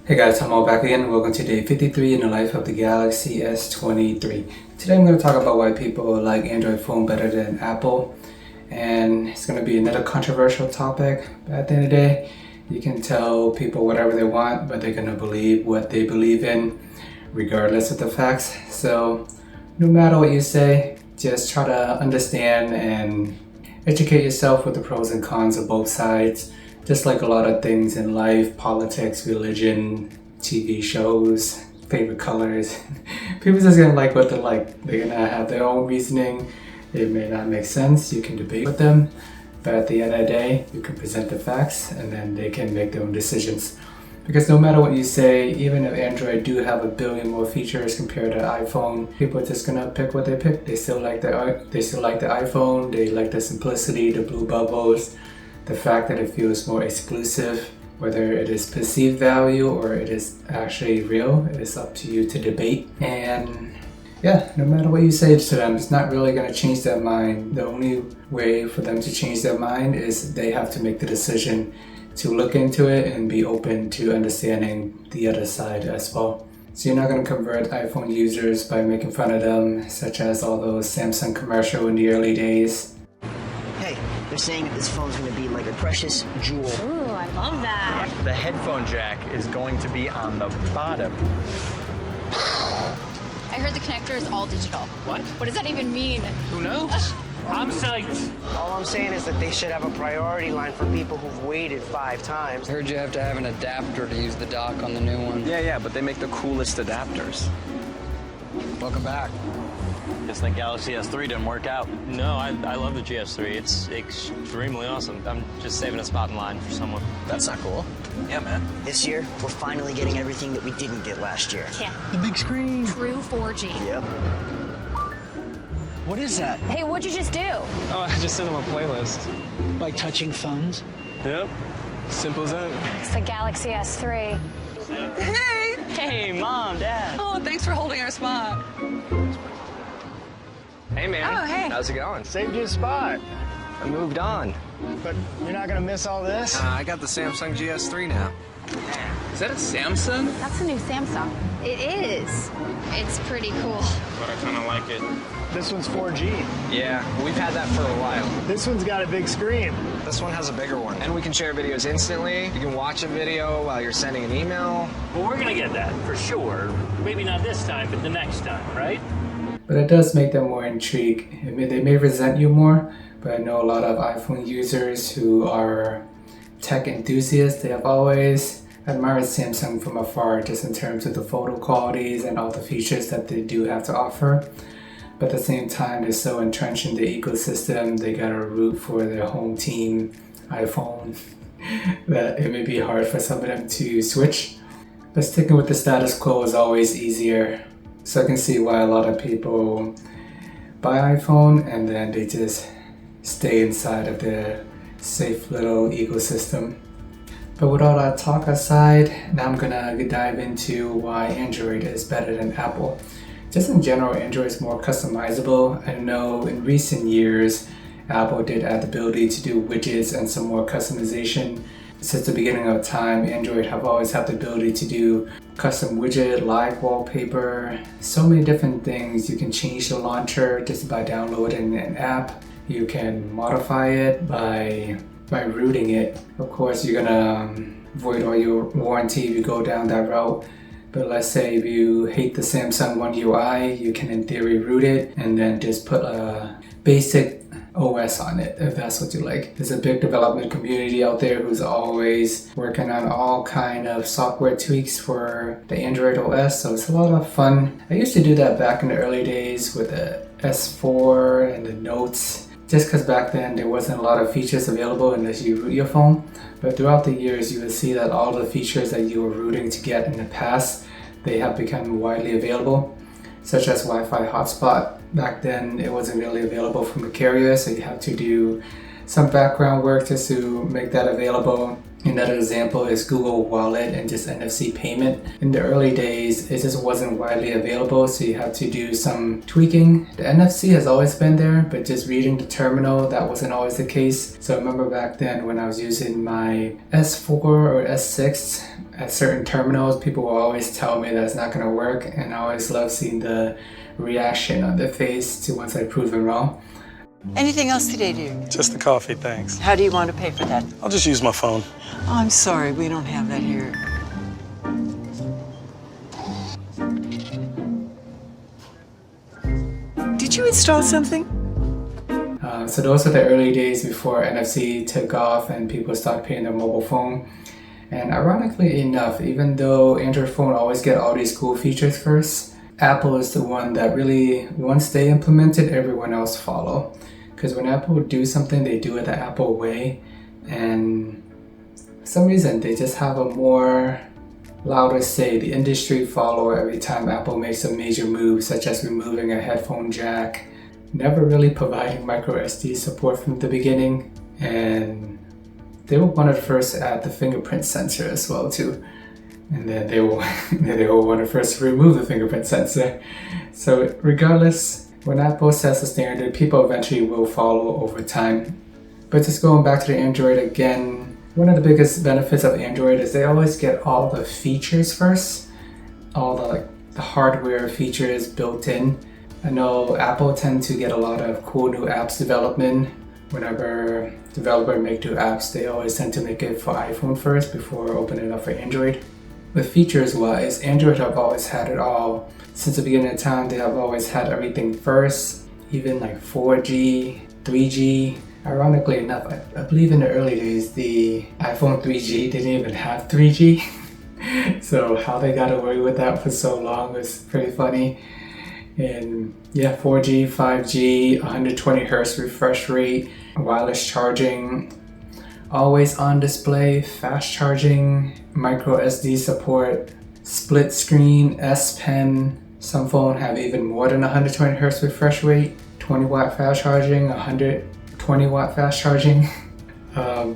Hey guys, I'm all back again. Welcome to day 53 in the life of the Galaxy S23. Today I'm going to talk about why people like Android phone better than Apple. And it's going to be another controversial topic. But at the end of the day, you can tell people whatever they want, but they're going to believe what they believe in, regardless of the facts. So no matter what you say, just try to understand and educate yourself with the pros and cons of both sides. Just like a lot of things in life, politics, religion, TV shows, favorite colors. People just gonna like what they like. They're gonna have their own reasoning. It may not make sense. You can debate with them. But at the end of the day, you can present the facts and then they can make their own decisions. Because no matter what you say, even if Android do have a billion more features compared to iPhone, people are just gonna pick what they pick. They still like the iPhone. They like the simplicity, the blue bubbles. The fact that it feels more exclusive, whether it is perceived value or it is actually real, it is up to you to debate. And yeah, no matter what you say to them, it's not really going to change their mind. The only way for them to change their mind is they have to make the decision to look into it and be open to understanding the other side as well. So you're not going to convert iPhone users by making fun of them, such as all those Samsung commercials in the early days. They're saying that this phone's going to be like a precious jewel. Ooh, I love that. The headphone jack is going to be on the bottom. I heard the connector is all digital. What? What does that even mean? Who knows? I'm psyched. All I'm saying is that they should have a priority line for people who've waited 5 times. I heard you have to have an adapter to use the dock on the new one. Yeah, but they make the coolest adapters. Welcome back. Guess the Galaxy S3 didn't work out. No, I love the GS3. It's extremely awesome. I'm just saving a spot in line for someone. That's not cool. Yeah, man. This year, we're finally getting everything that we didn't get last year. Yeah. The big screen. True 4G. Yep. What is that? Hey, what'd you just do? Oh, I just sent them a playlist. Like touching phones? Yep. Simple as that. It's the Galaxy S3. Hey! Hey, Mom, Dad. Oh, thanks for holding our spot. Hey, man. Oh, hey. How's it going? Saved you a spot. I moved on. But you're not gonna miss all this? I got the Samsung GS3 now. Is that a Samsung? That's a new Samsung. It is. It's pretty cool. But I kind of like it. This one's 4G. Yeah, we've had that for a while. This one's got a big screen. This one has a bigger one. And we can share videos instantly. You can watch a video while you're sending an email. Well, we're gonna get that, for sure. Maybe not this time, but the next time, right? But it does make them more intrigued. They may resent you more, but I know a lot of iPhone users who are tech enthusiasts. They have always admired Samsung from afar, just in terms of the photo qualities and all the features that they do have to offer. But at the same time, they're so entrenched in the ecosystem, they gotta root for their home team, iPhone, that it may be hard for some of them to switch. But sticking with the status quo is always easier. So I can see why a lot of people buy iPhone and then they just stay inside of their safe little ecosystem. But with all that talk aside, now I'm gonna dive into why Android is better than Apple. Just in general, Android is more customizable. I know in recent years, Apple did add the ability to do widgets and some more customization. Since the beginning of time, Android have always had the ability to do custom widget, live wallpaper, so many different things. You can change the launcher just by downloading an app. You can modify it by rooting it. Of course, you're gonna void all your warranty if you go down that route. But let's say if you hate the Samsung One UI, you can in theory root it and then just put a basic OS on it if that's what you like. There's a big development community out there who's always working on all kind of software tweaks for the Android OS, so it's a lot of fun. I used to do that back in the early days with the S4 and the Notes, just because back then there wasn't a lot of features available unless you root your phone. But throughout the years, you will see that all the features that you were rooting to get in the past, they have become widely available, such as Wi-Fi hotspot. Back then, it wasn't really available from the carrier, so you have to do some background work just to make that available. Another example is Google Wallet and just NFC payment. In the early days, it just wasn't widely available, so you had to do some tweaking. The NFC has always been there, but just reading the terminal, that wasn't always the case. So I remember back then when I was using my S4 or S6 at certain terminals, people will always tell me that it's not going to work, and I always love seeing the reaction on their face to once I prove them wrong. Anything else today, dear? Just the coffee, thanks. How do you want to pay for that? I'll just use my phone. Oh, I'm sorry, we don't have that here. Did you install something? So those are the early days before NFC took off and people started paying their mobile phone. And ironically enough, even though Android phone always get all these cool features first, Apple is the one that really, once they implement it, everyone else follow. Because when Apple do something, they do it the Apple way, and for some reason they just have a more louder say. The industry follow every time Apple makes a major move, such as removing a headphone jack, never really providing micro SD support from the beginning, and they were one of the first to add the fingerprint sensor as well too. And then they were one of the first to remove the fingerprint sensor. So regardless, when Apple sets a standard, people eventually will follow over time. But just going back to the Android again, one of the biggest benefits of Android is they always get all the features first, all the hardware features built in. I know Apple tend to get a lot of cool new apps development. Whenever developers make new apps, they always tend to make it for iPhone first before opening it up for Android. But features wise, Android have always had it all. Since the beginning of time, they have always had everything first, even like 4G, 3G. Ironically enough, I believe in the early days, the iPhone 3G didn't even have 3G. So how they got away with that for so long was pretty funny. And yeah, 4G, 5G, 120 Hz refresh rate, wireless charging, always on display, fast charging, micro SD support, split screen, S Pen. Some phones have even more than 120 Hz refresh rate, 20 watt fast charging, 120 watt fast charging.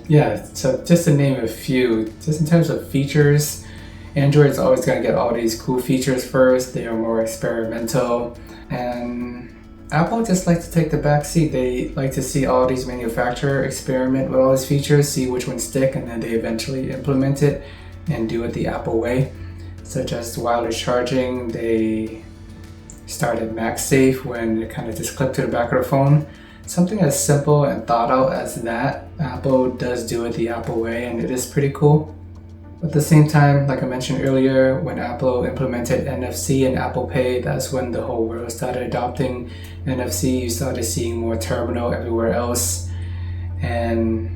Yeah, so just to name a few, just in terms of features, Android's always going to get all these cool features first. They are more experimental, and Apple just likes to take the back seat. They like to see all these manufacturers experiment with all these features, see which ones stick, and then they eventually implement it and do it the Apple way. Such as wireless charging, they started MagSafe when it kind of just clipped to the back of the phone. Something as simple and thought out as that, Apple does do it the Apple way, and it is pretty cool. At the same time, like I mentioned earlier, when Apple implemented NFC and Apple Pay, that's when the whole world started adopting NFC. You started seeing more terminal everywhere else. And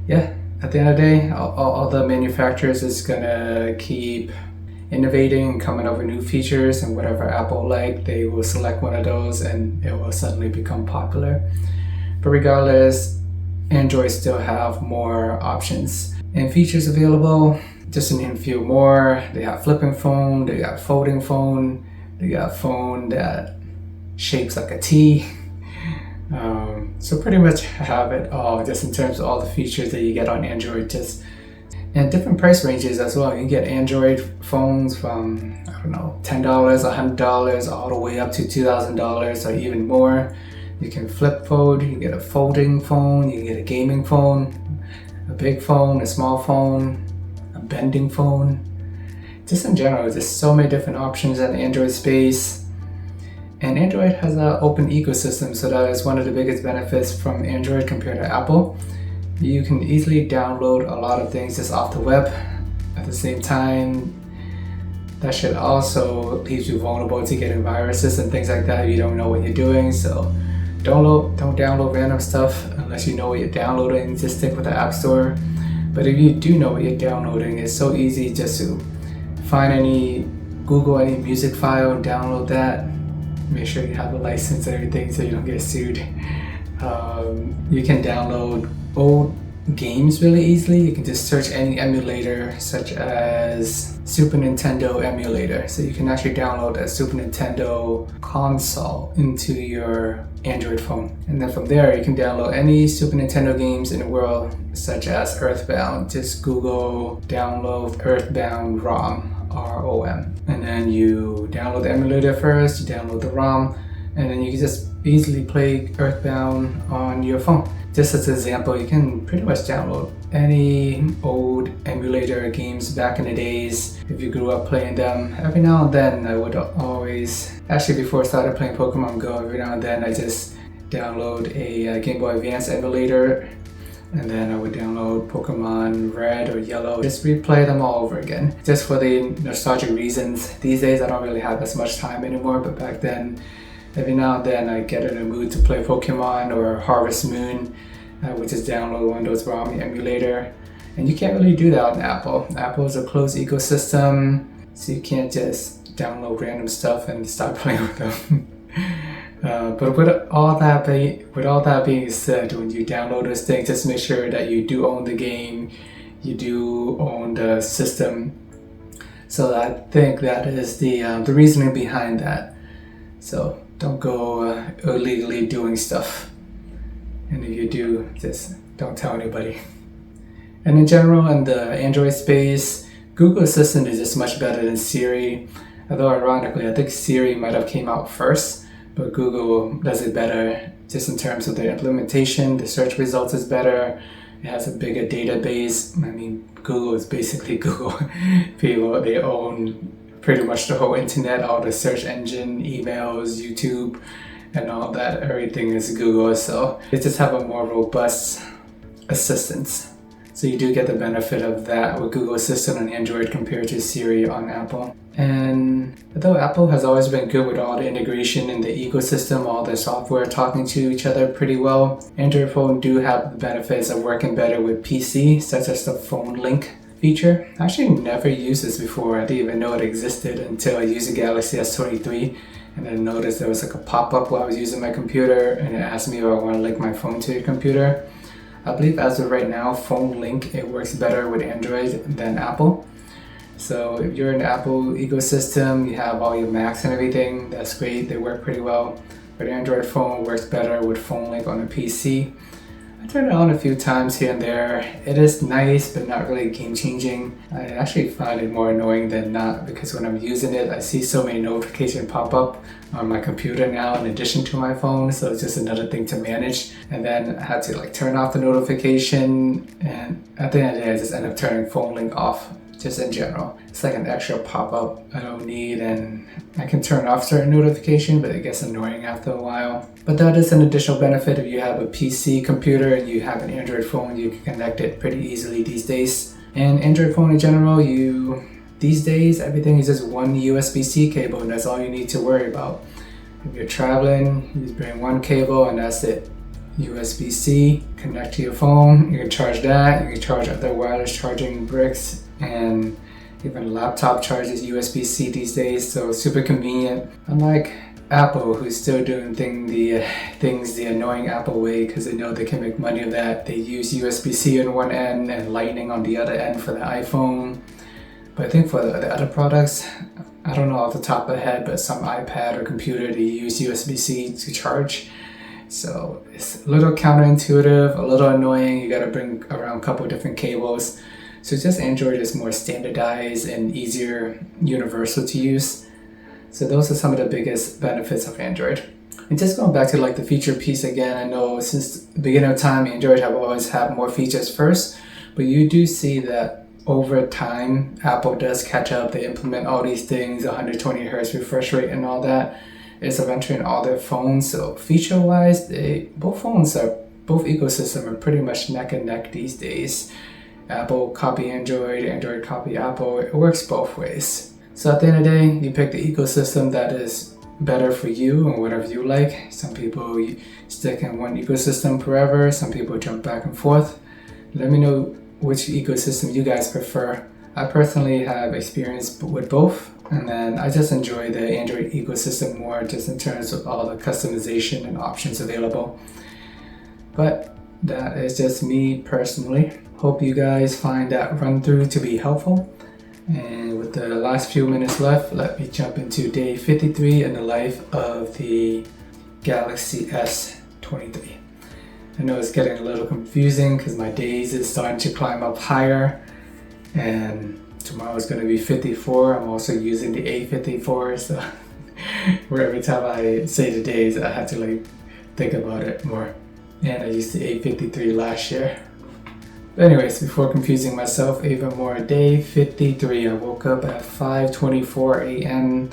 yeah, at the end of the day, all the manufacturers is gonna keep innovating and coming up with new features, and whatever Apple like, they will select one of those and it will suddenly become popular. But regardless, Android still have more options and features available. Just to name a few more, they have flipping phone, they got folding phone, they got phone that shapes like a T. So pretty much have it all, just in terms of all the features that you get on Android, and different price ranges as well. You get Android phones from, I don't know, $10, $100, all the way up to $2,000 or even more. You can flip fold, you can get a folding phone, you can get a gaming phone, a big phone, a small phone, a bending phone. Just in general, there's so many different options in the Android space. And Android has an open ecosystem, so that is one of the biggest benefits from Android compared to Apple. You can easily download a lot of things just off the web. At the same time, that should also leave you vulnerable to getting viruses and things like that if you don't know what you're doing. So don't download random stuff unless you know what you're downloading. Just stick with the App Store. But if you do know what you're downloading, it's so easy just to Google any music file, download that. Make sure you have a license and everything so you don't get sued. You can download old games really easily. You can just search any emulator such as Super Nintendo emulator. So you can actually download a Super Nintendo console into your Android phone. And then from there you can download any Super Nintendo games in the world such as Earthbound. Just Google download Earthbound ROM, ROM. And then you download the emulator first, you download the ROM, and then you can just easily play Earthbound on your phone. Just as an example, you can pretty much download any old emulator games back in the days if you grew up playing them. Every now and then I would always, actually before I started playing Pokemon Go, every now and then I just download a Game Boy Advance emulator, and then I would download Pokemon Red or Yellow, just replay them all over again, just for the nostalgic reasons. These days I don't really have as much time anymore, but back then every now and then I get in a mood to play Pokemon or Harvest Moon. I would just download one of those ROM emulator. And you can't really do that on Apple. Apple is a closed ecosystem, so you can't just download random stuff and start playing with them. But with all that being said, when you download this thing, just make sure that you do own the game, you do own the system. So I think that is the reasoning behind that. So don't go illegally doing stuff. And if you do, just don't tell anybody. And in general, in the Android space, Google Assistant is just much better than Siri. Although ironically, I think Siri might have came out first, but Google does it better just in terms of the implementation. The search results is better. It has a bigger database. I mean, Google is basically Google. People, they own pretty much the whole internet, all the search engine, emails, YouTube, and all that. Everything is Google, so they just have a more robust assistance. So you do get the benefit of that with Google Assistant on Android compared to Siri on Apple. And although Apple has always been good with all the integration in the ecosystem, all the software talking to each other pretty well, Android phone do have the benefits of working better with PC, such as the phone link feature. I actually never used this before. I didn't even know it existed until I used the Galaxy S23, and I noticed there was like a pop-up while I was using my computer, and it asked me if I want to link my phone to your computer. I believe as of right now, phone link, it works better with Android than Apple. So if you're in the Apple ecosystem, you have all your Macs and everything, that's great, they work pretty well. But Android phone works better with phone link on a PC. I turned it on a few times here and there. It is nice, but not really game-changing. I actually find it more annoying than not, because when I'm using it, I see so many notifications pop up on my computer now in addition to my phone, so it's just another thing to manage. And then I had to like turn off the notification, and at the end of the day, I just end up turning phone link off. Just in general, it's like an extra pop-up I don't need, and I can turn off certain notifications, but it gets annoying after a while. But that is an additional benefit. If you have a PC computer and you have an Android phone, you can connect it pretty easily these days. And Android phone in general, these days everything is just one USB-C cable, and that's all you need to worry about. If you're traveling, you just bring one cable and that's it. USB-C, connect to your phone, you can charge that, you can charge other wireless charging bricks, and even laptop charges USB-C these days, so super convenient. Unlike Apple, who's still doing things the annoying Apple way, because they know they can make money of that. They use USB-C on one end and Lightning on the other end for the iPhone. But I think for the other products, I don't know off the top of the head, but some iPad or computer, they use USB-C to charge. So it's a little counterintuitive, a little annoying. You gotta bring around a couple different cables. So just Android is more standardized and easier, universal to use. So those are some of the biggest benefits of Android. And just going back to like the feature piece again, I know since the beginning of time, Android have always had more features first, but you do see that over time, Apple does catch up. They implement all these things, 120 Hz refresh rate and all that. It's eventually in all their phones. So feature-wise, both ecosystems are pretty much neck and neck these days. Apple copy Android, Android copy Apple. It works both ways. So at the end of the day, you pick the ecosystem that is better for you and whatever you like. Some people stick in one ecosystem forever. Some people jump back and forth. Let me know which ecosystem you guys prefer. I personally have experience with both, and then I just enjoy the Android ecosystem more just in terms of all the customization and options available. But that is just me personally. Hope you guys find that run through to be helpful. And with the last few minutes left, let me jump into day 53 in the life of the Galaxy S23. I know it's getting a little confusing because my days is starting to climb up higher, and tomorrow is going to be 54. I'm also using the A54, so where every time I say the days I have to like think about it more. And I used the A53 last year. But anyways, before confusing myself even more, day 53, I woke up at 5:24 a.m.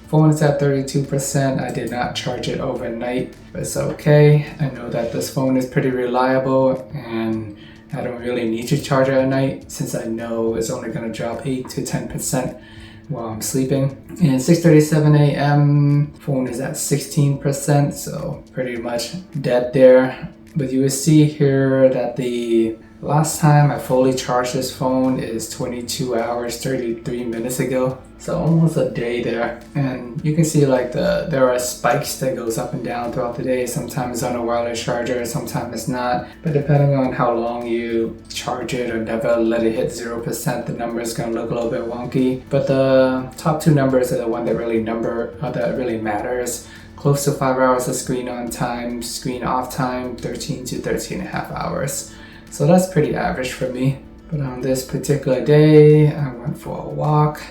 Phone is at 32%. I did not charge it overnight, but it's okay. I know that this phone is pretty reliable and I don't really need to charge it at night since I know it's only going to drop 8 to 10% while I'm sleeping. And 6:37 a.m. phone is at 16%, so pretty much dead there. But you will see here that the last time I fully charged this phone is 22 hours 33 minutes ago, so almost a day there. And you can see like there are spikes that goes up and down throughout the day. Sometimes on a wireless charger, sometimes it's not, but depending on how long you charge it or never let it hit 0%, the number is going to look a little bit wonky. But the top two numbers are the one that really matters. Close to 5 hours of screen on time, screen off time, 13 to 13 and a half hours. So that's pretty average for me. But on this particular day, I went for a walk.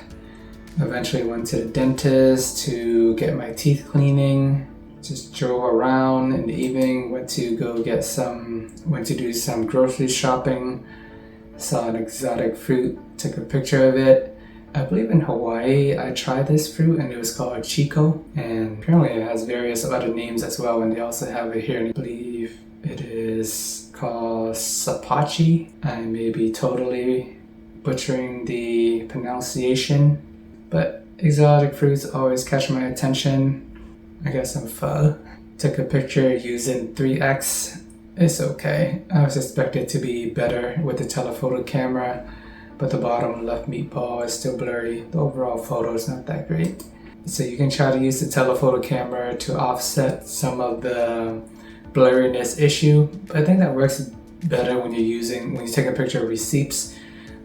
Eventually went to the dentist to get my teeth cleaning. Just drove around in the evening, went to do some grocery shopping. Saw an exotic fruit, took a picture of it. I believe in Hawaii, I tried this fruit and it was called Chico. And apparently it has various other names as well, and they also have it here. I believe it is called Sapachi. I may be totally butchering the pronunciation, but exotic fruits always catch my attention. I got some pho. Took a picture using 3x. It's okay. I was expected to be better with the telephoto camera, but the bottom left meatball is still blurry. The overall photo is not that great. So you can try to use the telephoto camera to offset some of the blurriness issue, but I think that works better when you take a picture of receipts.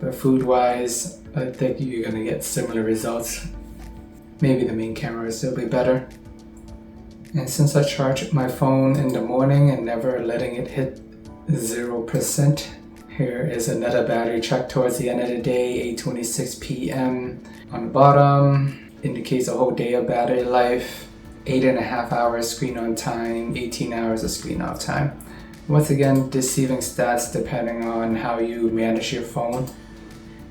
But food wise, I think you're gonna get similar results. Maybe the main camera will still be better. And since I charged my phone in the morning and never letting it hit 0%, here is another battery check towards the end of the day, 8:26 p.m. On the bottom indicates a whole day of battery life. 8.5 hours screen on time, 18 hours of screen off time. Once again, deceiving stats depending on how you manage your phone.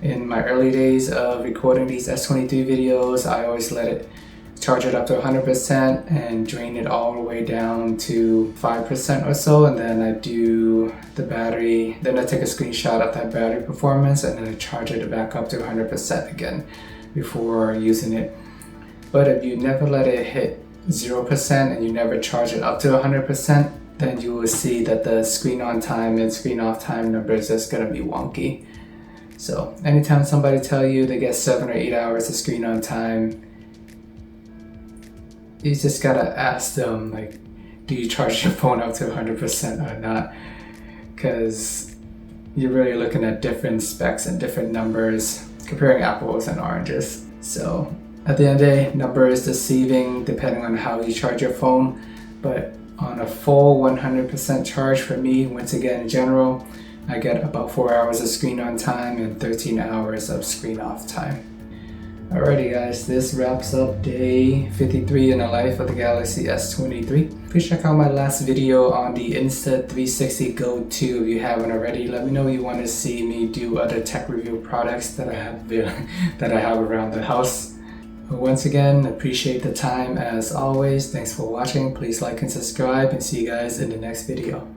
In my early days of recording these S23 videos, I always let it charge it up to 100% and drain it all the way down to 5% or so, and then I do the battery, then I take a screenshot of that battery performance and then I charge it back up to 100% again before using it. But if you never let it hit 0% and you never charge it up to 100%, then you will see that the screen on time and screen off time numbers is going to be wonky. So anytime somebody tell you they get 7 or 8 hours of screen on time, you just gotta ask them, like, do you charge your phone up to 100% or not? Because you're really looking at different specs and different numbers, comparing apples and oranges. So at the end of the day, number is deceiving depending on how you charge your phone. But on a full 100% charge for me, once again in general, I get about 4 hours of screen on time and 13 hours of screen off time. Alrighty guys, this wraps up day 53 in the life of the Galaxy S23. Please check out my last video on the Insta360 Go 2 if you haven't already. Let me know if you want to see me do other tech review products that I have around the house. But once again, appreciate the time as always. Thanks for watching. Please like and subscribe and see you guys in the next video.